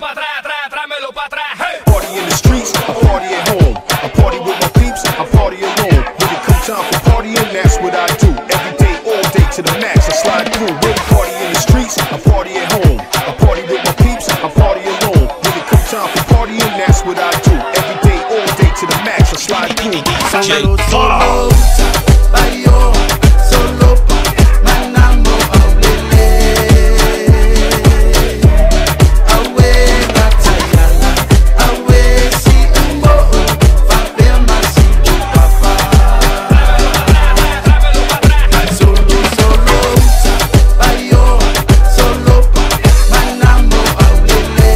pa' atrás, atrás, tráemelo pa' atrás. Hey. Party in the streets, I party at home. I party with my peeps, I party alone. When it comes time for partying, that's what I do. Every day, all day to the max, I slide through. When I party in the streets, I party at home. I party with my peeps, I party alone. When it comes time for partying, that's what I do. Every day, all day to the max, I slide through. Solo, solo, bayo, solo pa, manamo aulele. Awe gatayala, awe si umbo, fabema si papa. Solo, solo, bayo, solo pa, manamo aulele.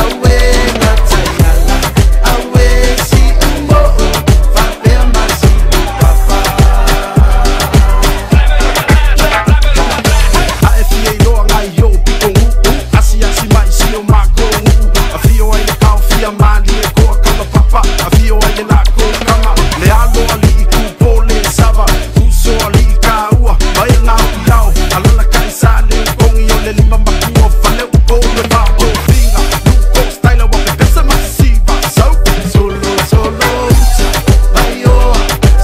Awe gatayala, awe si umbo, fabema si papa. AFA loa ngai yo Pitonuu asi mai si o mako afio ai le kau fia mali e koa kama papa afio ai le lako kama le alo ali i kupole sava uso ali i kaua mai ngā iau alala kai sale kongi o le lima makua fale upo le vao vinga Luko style wa pe pesa masiva solo solo bayo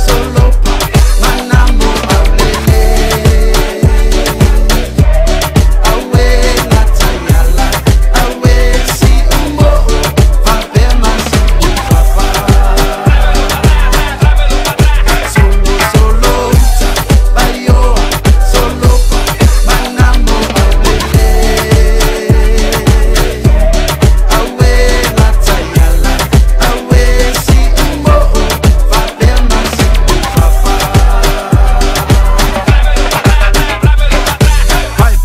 solo pa manamo aulele. Awe gatayala, awe si umbo, fabema si papa. Solo, solo, bayo, solo pa, manamo aulele. Awe gatayala, awe si umbo, fabema si papa.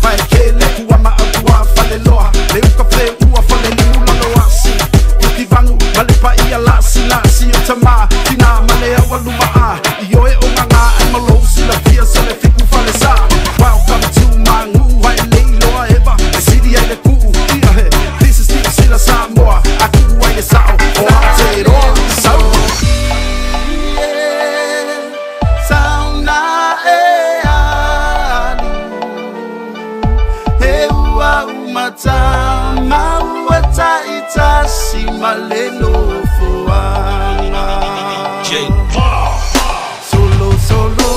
Pai kele kua maakua fale loa le uka fle ua fale liula loasi yuki vangu male pa ia lasi o tama kina male awa lumaa ioe o nganga ai malosi la fia so le fiku fale sa. Welcome to Mangu hai leiloa eva e siri ai le kuu ia he this is the sila Samoa aku ai le sao o Aotearoa sau sauna e ali he ua umatama ua taita si malelo foanga. Solo, solo,